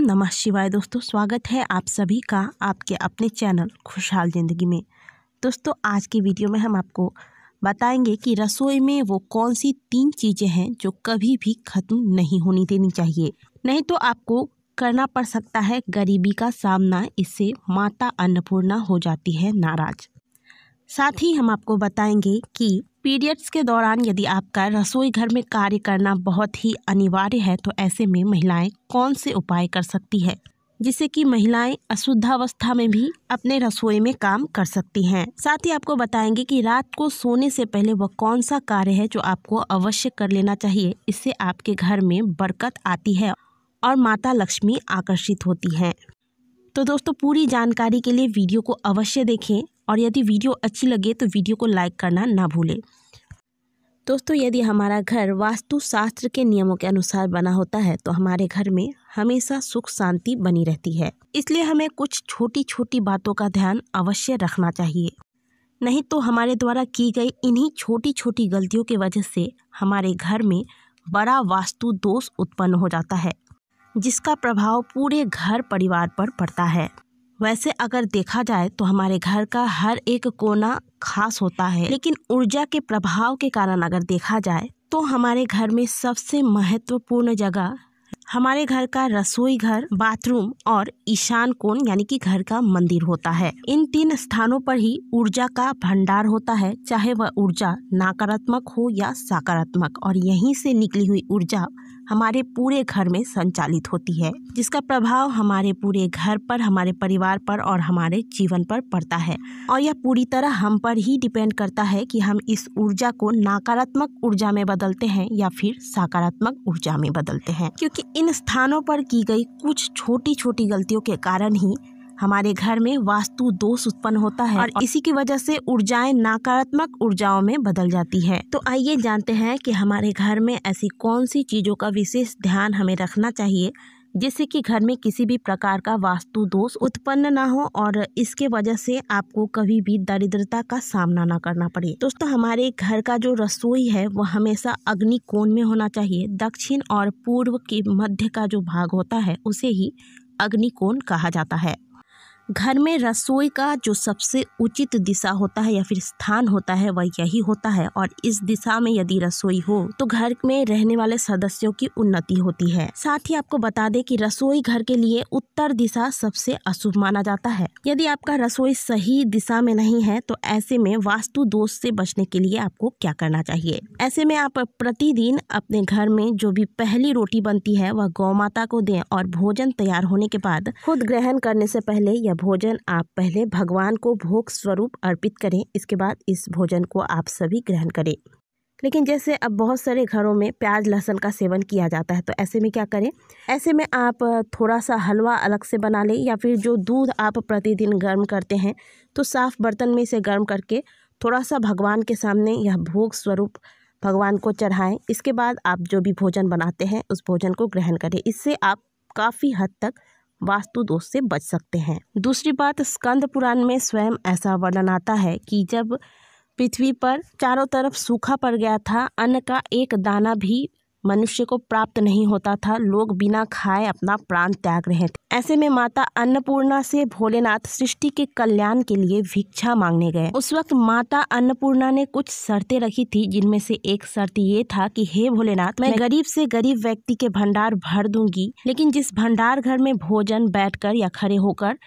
नमः शिवाय। दोस्तों स्वागत है आप सभी का आपके अपने चैनल खुशहाल ज़िंदगी में। दोस्तों आज की वीडियो में हम आपको बताएंगे कि रसोई में वो कौन सी 3 चीज़ें हैं जो कभी भी ख़त्म नहीं होनी देनी चाहिए, नहीं तो आपको करना पड़ सकता है गरीबी का सामना। इससे माता अन्नपूर्णा हो जाती है नाराज़। साथ ही हम आपको बताएंगे कि पीरियड्स के दौरान यदि आपका रसोई घर में कार्य करना बहुत ही अनिवार्य है तो ऐसे में महिलाएं कौन से उपाय कर सकती है जिससे कि महिलाएं अशुद्धावस्था में भी अपने रसोई में काम कर सकती हैं। साथ ही आपको बताएंगे कि रात को सोने से पहले वह कौन सा कार्य है जो आपको अवश्य कर लेना चाहिए। इससे आपके घर में बरकत आती है और माता लक्ष्मी आकर्षित होती हैं। तो दोस्तों पूरी जानकारी के लिए वीडियो को अवश्य देखें और यदि वीडियो अच्छी लगे तो वीडियो को लाइक करना ना भूलें। दोस्तों यदि हमारा घर वास्तु शास्त्र के नियमों के अनुसार बना होता है तो हमारे घर में हमेशा सुख शांति बनी रहती है। इसलिए हमें कुछ छोटी छोटी बातों का ध्यान अवश्य रखना चाहिए, नहीं तो हमारे द्वारा की गई इन्हीं छोटी छोटी गलतियों की वजह से हमारे घर में बड़ा वास्तु दोष उत्पन्न हो जाता है जिसका प्रभाव पूरे घर परिवार पर पड़ता है। वैसे अगर देखा जाए तो हमारे घर का हर एक कोना खास होता है, लेकिन ऊर्जा के प्रभाव के कारण अगर देखा जाए तो हमारे घर में सबसे महत्वपूर्ण जगह हमारे घर का रसोई घर, बाथरूम और ईशान कोण यानी कि घर का मंदिर होता है। इन 3 स्थानों पर ही ऊर्जा का भंडार होता है, चाहे वह ऊर्जा नकारात्मक हो या सकारात्मक, और यहीं से निकली हुई ऊर्जा हमारे पूरे घर में संचालित होती है जिसका प्रभाव हमारे पूरे घर पर, हमारे परिवार पर और हमारे जीवन पर पड़ता है। और यह पूरी तरह हम पर ही डिपेंड करता है कि हम इस ऊर्जा को नकारात्मक ऊर्जा में बदलते हैं या फिर सकारात्मक ऊर्जा में बदलते हैं, क्योंकि इन स्थानों पर की गई कुछ छोटी छोटी गलतियों के कारण ही हमारे घर में वास्तु दोष उत्पन्न होता है और इसी की वजह से ऊर्जाएं नकारात्मक ऊर्जाओं में बदल जाती है। तो आइए जानते हैं कि हमारे घर में ऐसी कौन सी चीज़ों का विशेष ध्यान हमें रखना चाहिए जिससे कि घर में किसी भी प्रकार का वास्तु दोष उत्पन्न ना हो और इसके वजह से आपको कभी भी दरिद्रता का सामना ना करना पड़े। दोस्तों हमारे घर का जो रसोई है वह हमेशा अग्नि कोण में होना चाहिए। दक्षिण और पूर्व के मध्य का जो भाग होता है उसे ही अग्नि कोण कहा जाता है। घर में रसोई का जो सबसे उचित दिशा होता है या फिर स्थान होता है वह यही होता है, और इस दिशा में यदि रसोई हो तो घर में रहने वाले सदस्यों की उन्नति होती है। साथ ही आपको बता दें कि रसोई घर के लिए उत्तर दिशा सबसे अशुभ माना जाता है। यदि आपका रसोई सही दिशा में नहीं है तो ऐसे में वास्तु दोष से बचने के लिए आपको क्या करना चाहिए। ऐसे में आप प्रतिदिन अपने घर में जो भी पहली रोटी बनती है वह गौ माता को दें और भोजन तैयार होने के बाद खुद ग्रहण करने से पहले भोजन आप पहले भगवान को भोग स्वरूप अर्पित करें। इसके बाद इस भोजन को आप सभी ग्रहण करें। लेकिन जैसे अब बहुत सारे घरों में प्याज लहसुन का सेवन किया जाता है तो ऐसे में क्या करें, ऐसे में आप थोड़ा सा हलवा अलग से बना लें या फिर जो दूध आप प्रतिदिन गर्म करते हैं तो साफ बर्तन में इसे गर्म करके थोड़ा सा भगवान के सामने यह भोग स्वरूप भगवान को चढ़ाएं। इसके बाद आप जो भी भोजन बनाते हैं उस भोजन को ग्रहण करें। इससे आप काफ़ी हद तक वास्तु दोष से बच सकते हैं। दूसरी बात, स्कंद पुराण में स्वयं ऐसा वर्णन आता है कि जब पृथ्वी पर चारों तरफ सूखा पड़ गया था, अन्न का एक दाना भी मनुष्य को प्राप्त नहीं होता था, लोग बिना खाए अपना प्राण त्याग रहे थे। ऐसे में माता अन्नपूर्णा से भोलेनाथ सृष्टि के कल्याण के लिए भिक्षा मांगने गए। उस वक्त माता अन्नपूर्णा ने कुछ शर्तें रखी थी, जिनमें से एक शर्त ये था कि हे भोलेनाथ, मैं गरीब से गरीब व्यक्ति के भंडार भर दूंगी, लेकिन जिस भंडार घर में भोजन बैठकर या खड़े होकर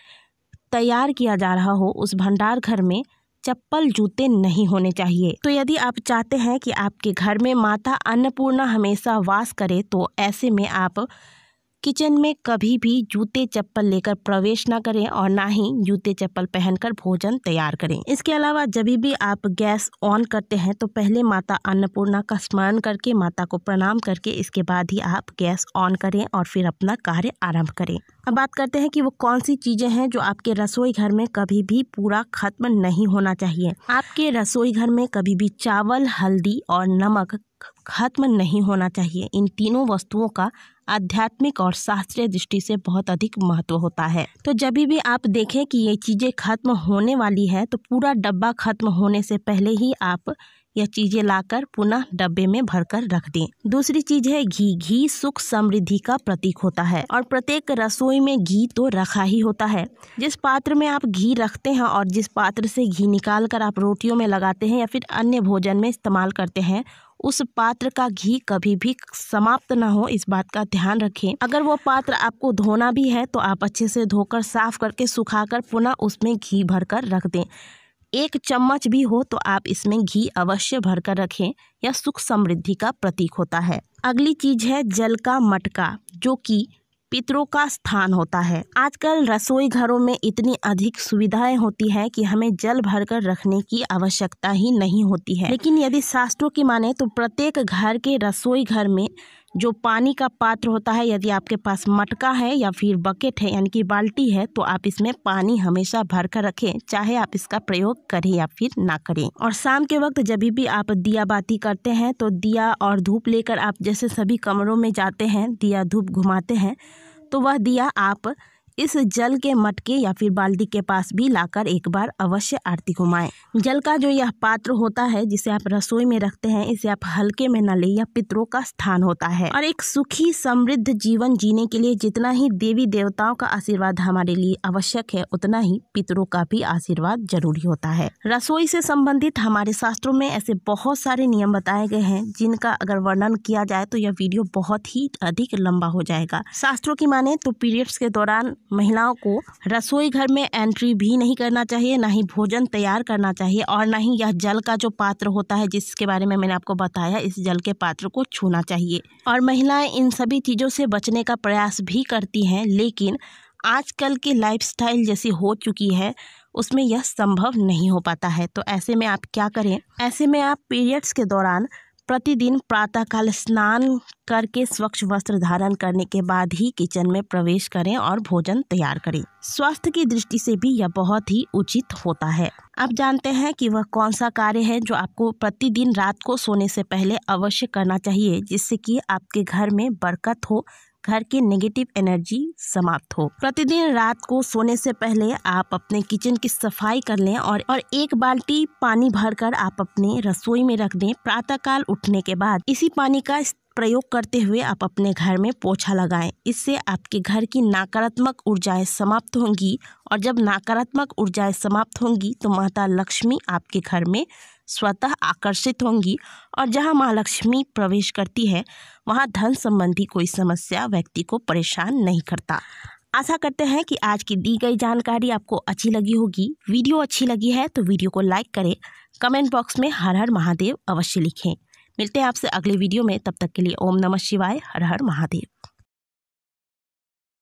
तैयार किया जा रहा हो उस भंडार घर में चप्पल जूते नहीं होने चाहिए। तो यदि आप चाहते हैं कि आपके घर में माता अन्नपूर्णा हमेशा वास करे तो ऐसे में आप किचन में कभी भी जूते चप्पल लेकर प्रवेश ना करें और ना ही जूते चप्पल पहनकर भोजन तैयार करें। इसके अलावा जब भी आप गैस ऑन करते हैं तो पहले माता अन्नपूर्णा का स्मरण करके, माता को प्रणाम करके इसके बाद ही आप गैस ऑन करें और फिर अपना कार्य आरंभ करें। अब बात करते हैं कि वो कौन सी चीज़ें हैं जो आपके रसोई घर में कभी भी पूरा खत्म नहीं होना चाहिए। आपके रसोई घर में कभी भी चावल, हल्दी और नमक खत्म नहीं होना चाहिए। इन तीनों वस्तुओं का आध्यात्मिक और शास्त्रीय दृष्टि से बहुत अधिक महत्व होता है। तो जब भी आप देखें कि ये चीज़ें खत्म होने वाली है तो पूरा डब्बा खत्म होने से पहले ही आप यह चीजें लाकर पुनः डब्बे में भरकर रख दें। दूसरी चीज है घी। घी सुख समृद्धि का प्रतीक होता है और प्रत्येक रसोई में घी तो रखा ही होता है। जिस पात्र में आप घी रखते हैं और जिस पात्र से घी निकाल कर आप रोटियों में लगाते हैं या फिर अन्य भोजन में इस्तेमाल करते हैं, उस पात्र का घी कभी भी समाप्त ना हो, इस बात का ध्यान रखें। अगर वो पात्र आपको धोना भी है तो आप अच्छे से धोकर साफ करके सुखाकर पुनः उसमें घी भरकर रख दें। 1 चम्मच भी हो तो आप इसमें घी अवश्य भरकर रखें, यह सुख समृद्धि का प्रतीक होता है। अगली चीज है जल का मटका, जो कि पितरों का स्थान होता है। आजकल रसोई घरों में इतनी अधिक सुविधाएं होती हैं कि हमें जल भरकर रखने की आवश्यकता ही नहीं होती है। लेकिन यदि शास्त्रों की माने तो प्रत्येक घर के रसोई घर में जो पानी का पात्र होता है, यदि आपके पास मटका है या फिर बकेट है यानी कि बाल्टी है, तो आप इसमें पानी हमेशा भरकर रखें, चाहे आप इसका प्रयोग करें या फिर ना करें। और शाम के वक्त जब भी आप दिया बाती करते हैं तो दिया और धूप लेकर आप जैसे सभी कमरों में जाते हैं, दिया धूप घुमाते हैं, तो वह दिया आप इस जल के मटके या फिर बाल्टी के पास भी लाकर एक बार अवश्य आरती घुमाएं। जल का जो यह पात्र होता है जिसे आप रसोई में रखते हैं, इसे आप हल्के में न लें, यह पितरों का स्थान होता है। और एक सुखी समृद्ध जीवन जीने के लिए जितना ही देवी देवताओं का आशीर्वाद हमारे लिए आवश्यक है, उतना ही पितरों का भी आशीर्वाद जरूरी होता है। रसोई से संबंधित हमारे शास्त्रों में ऐसे बहुत सारे नियम बताए गए हैं जिनका अगर वर्णन किया जाए तो यह वीडियो बहुत ही अधिक लंबा हो जाएगा। शास्त्रों की माने तो पीरियड्स के दौरान महिलाओं को रसोई घर में एंट्री भी नहीं करना चाहिए, ना ही भोजन तैयार करना चाहिए और ना ही यह जल का जो पात्र होता है जिसके बारे में मैंने आपको बताया, इस जल के पात्र को छूना चाहिए। और महिलाएं इन सभी चीज़ों से बचने का प्रयास भी करती हैं, लेकिन आजकल की लाइफस्टाइल जैसी हो चुकी है उसमें यह संभव नहीं हो पाता है। तो ऐसे में आप क्या करें? ऐसे में आप पीरियड्स के दौरान प्रतिदिन प्रातःकाल स्नान करके स्वच्छ वस्त्र धारण करने के बाद ही किचन में प्रवेश करें और भोजन तैयार करें। स्वास्थ्य की दृष्टि से भी यह बहुत ही उचित होता है। आप जानते हैं कि वह कौन सा कार्य है जो आपको प्रतिदिन रात को सोने से पहले अवश्य करना चाहिए, जिससे कि आपके घर में बरकत हो, घर की नेगेटिव एनर्जी समाप्त हो। प्रतिदिन रात को सोने से पहले आप अपने किचन की सफाई कर लें और 1 बाल्टी पानी भरकर आप अपने रसोई में रख दें। प्रातःकाल उठने के बाद इसी पानी का प्रयोग करते हुए आप अपने घर में पोछा लगाएं। इससे आपके घर की नकारात्मक ऊर्जाएं समाप्त होंगी और जब नकारात्मक ऊर्जाएं समाप्त होंगी तो माता लक्ष्मी आपके घर में स्वतः आकर्षित होंगी और जहां मां लक्ष्मी प्रवेश करती है वहां धन संबंधी कोई समस्या व्यक्ति को परेशान नहीं करता। आशा करते हैं कि आज की दी गई जानकारी आपको अच्छी लगी होगी। वीडियो अच्छी लगी है तो वीडियो को लाइक करें, कमेंट बॉक्स में हर हर महादेव अवश्य लिखें। मिलते हैं आपसे अगले वीडियो में, तब तक के लिए ओम नमः शिवाय, हर हर महादेव।